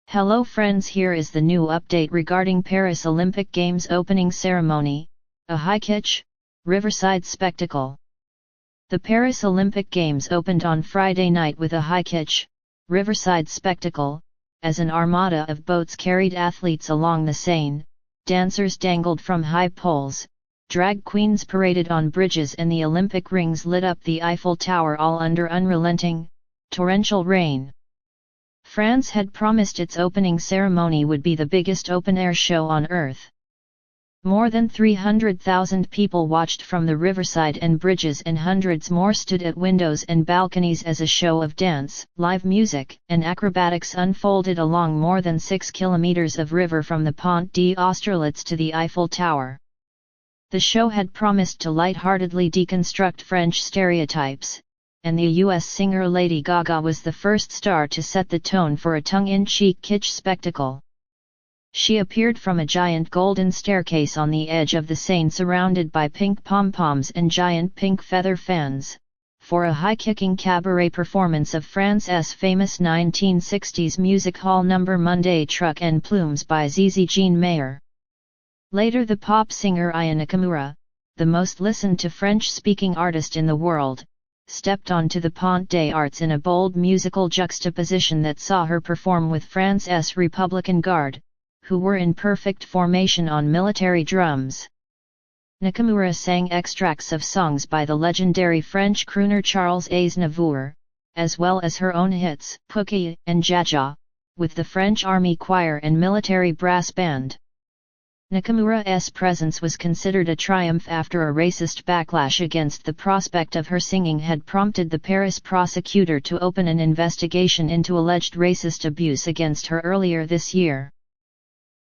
Hello friends, here is the new update regarding Paris Olympic Games opening ceremony, a High-Kitsch Riverside spectacle. The Paris Olympic Games opened on Friday night with a High-Kitsch Riverside spectacle, as an armada of boats carried athletes along the Seine, dancers dangled from high poles, drag queens paraded on bridges and the Olympic rings lit up the Eiffel Tower, all under unrelenting, torrential rain. France had promised its opening ceremony would be the biggest open-air show on Earth. More than 300,000 people watched from the riverside and bridges, and hundreds more stood at windows and balconies as a show of dance, live music, and acrobatics unfolded along more than 6 kilometers of river from the Pont d'Austerlitz to the Eiffel Tower. The show had promised to lightheartedly deconstruct French stereotypes, and the US singer Lady Gaga was the first star to set the tone for a tongue-in-cheek kitsch spectacle. She appeared from a giant golden staircase on the edge of the Seine, surrounded by pink pom-poms and giant pink feather fans, for a high-kicking cabaret performance of France's famous 1960s music hall number Monday Truc en Plumes by Zizi Jean Meyer. Later, the pop singer Aya Nakamura, the most listened to French-speaking artist in the world, stepped onto the Pont des Arts in a bold musical juxtaposition that saw her perform with France's Republican Guard, who were in perfect formation on military drums. Nakamura sang extracts of songs by the legendary French crooner Charles Aznavour, as well as her own hits Pookie and Jaja, with the French Army Choir and military brass band. Nakamura's presence was considered a triumph after a racist backlash against the prospect of her singing had prompted the Paris prosecutor to open an investigation into alleged racist abuse against her earlier this year.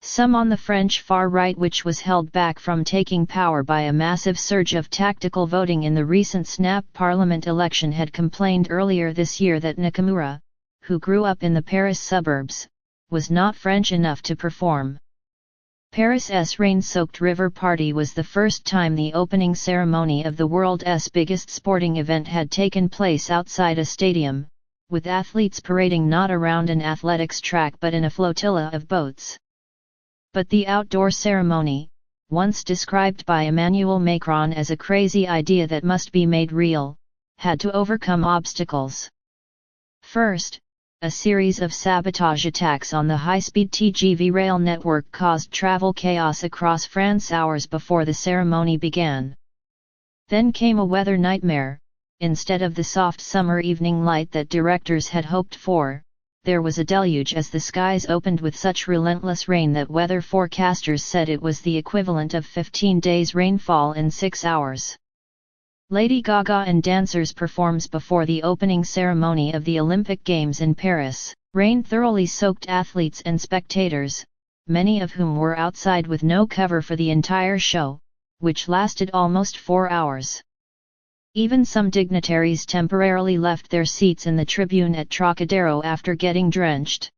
Some on the French far right, which was held back from taking power by a massive surge of tactical voting in the recent snap parliament election, had complained earlier this year that Nakamura, who grew up in the Paris suburbs, was not French enough to perform. Paris's rain-soaked river party was the first time the opening ceremony of the world's biggest sporting event had taken place outside a stadium, with athletes parading not around an athletics track but in a flotilla of boats. But the outdoor ceremony, once described by Emmanuel Macron as a crazy idea that must be made real, had to overcome obstacles. First, a series of sabotage attacks on the high-speed TGV rail network caused travel chaos across France hours before the ceremony began. Then came a weather nightmare. Instead of the soft summer evening light that directors had hoped for, there was a deluge as the skies opened with such relentless rain that weather forecasters said it was the equivalent of 15 days rainfall in 6 hours. Lady Gaga and dancers performed before the opening ceremony of the Olympic Games in Paris. Rain thoroughly soaked athletes and spectators, many of whom were outside with no cover for the entire show, which lasted almost 4 hours. Even some dignitaries temporarily left their seats in the tribune at Trocadero after getting drenched.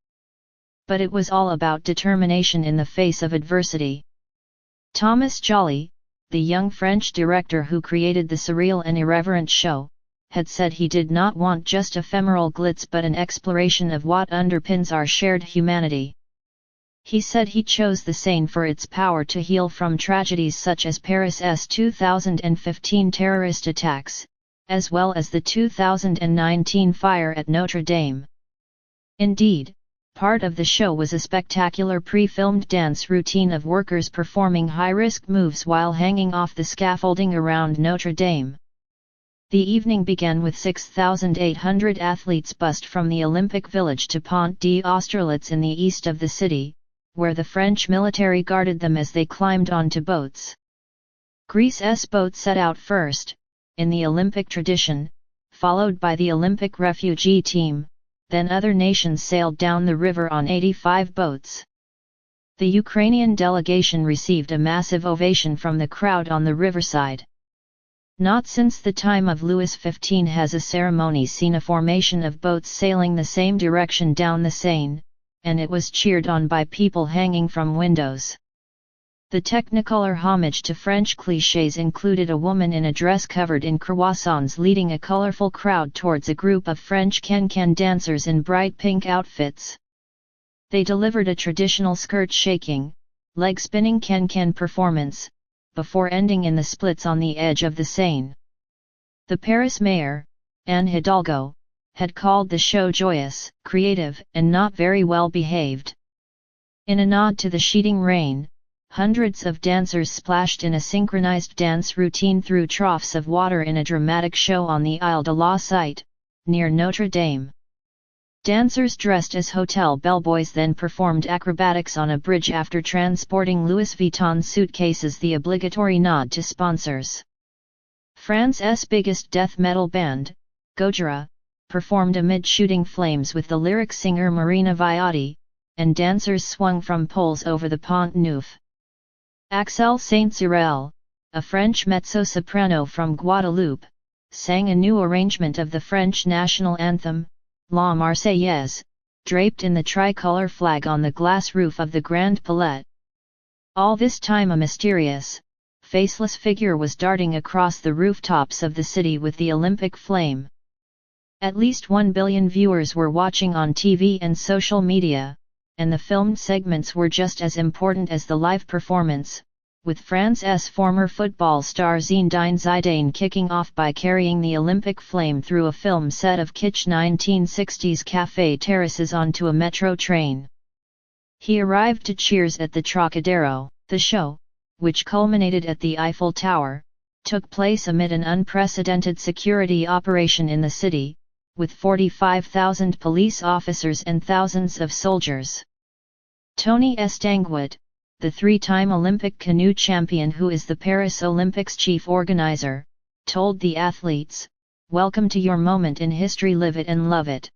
But it was all about determination in the face of adversity. Thomas Joly, the young French director who created the surreal and irreverent show, had said he did not want just ephemeral glitz but an exploration of what underpins our shared humanity. He said he chose the Seine for its power to heal from tragedies such as Paris's 2015 terrorist attacks, as well as the 2019 fire at Notre Dame. Indeed, part of the show was a spectacular pre-filmed dance routine of workers performing high-risk moves while hanging off the scaffolding around Notre Dame. The evening began with 6,800 athletes bussed from the Olympic Village to Pont d'Austerlitz in the east of the city, where the French military guarded them as they climbed onto boats. Greece's boat set out first, in the Olympic tradition, followed by the Olympic refugee team. Then other nations sailed down the river on 85 boats. The Ukrainian delegation received a massive ovation from the crowd on the riverside. Not since the time of Louis XV has a ceremony seen a formation of boats sailing the same direction down the Seine, and it was cheered on by people hanging from windows. The technicolor homage to French clichés included a woman in a dress covered in croissants leading a colorful crowd towards a group of French can-can dancers in bright pink outfits. They delivered a traditional skirt-shaking, leg-spinning can-can performance, before ending in the splits on the edge of the Seine. The Paris mayor, Anne Hidalgo, had called the show joyous, creative, and not very well behaved. In a nod to the sheeting rain, hundreds of dancers splashed in a synchronized dance routine through troughs of water in a dramatic show on the Isle de la Cité, near Notre Dame. Dancers dressed as hotel bellboys then performed acrobatics on a bridge after transporting Louis Vuitton suitcases, the obligatory nod to sponsors. France's biggest death metal band, Gojira, performed amid shooting flames with the lyric singer Marina Viotti, and dancers swung from poles over the Pont Neuf. Axel Saint-Cyril, a French mezzo-soprano from Guadeloupe, sang a new arrangement of the French national anthem, La Marseillaise, draped in the tricolour flag on the glass roof of the Grand Palais. All this time a mysterious, faceless figure was darting across the rooftops of the city with the Olympic flame. At least 1 billion viewers were watching on TV and social media, and the filmed segments were just as important as the live performance, with France's former football star Zinedine Zidane kicking off by carrying the Olympic flame through a film set of kitsch 1960s café terraces onto a metro train. He arrived to cheers at the Trocadero. The show, which culminated at the Eiffel Tower, took place amid an unprecedented security operation in the city, with 45,000 police officers and thousands of soldiers. Tony Estanguet, the three-time Olympic canoe champion who is the Paris Olympics chief organizer, told the athletes, "Welcome to your moment in history, live it and love it."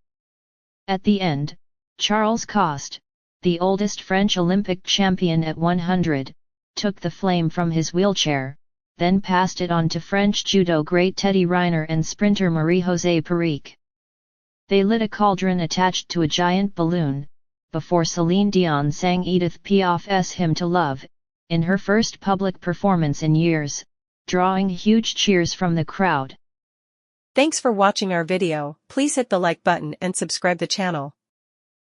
At the end, Charles Coste, the oldest French Olympic champion at 100, took the flame from his wheelchair, then passed it on to French judo great Teddy Riner and sprinter Marie-José Parique. They lit a cauldron attached to a giant balloon, before Celine Dion sang Edith Piaf's Hymn to Love, in her first public performance in years, drawing huge cheers from the crowd. Thanks for watching our video. Please hit the like button and subscribe the channel.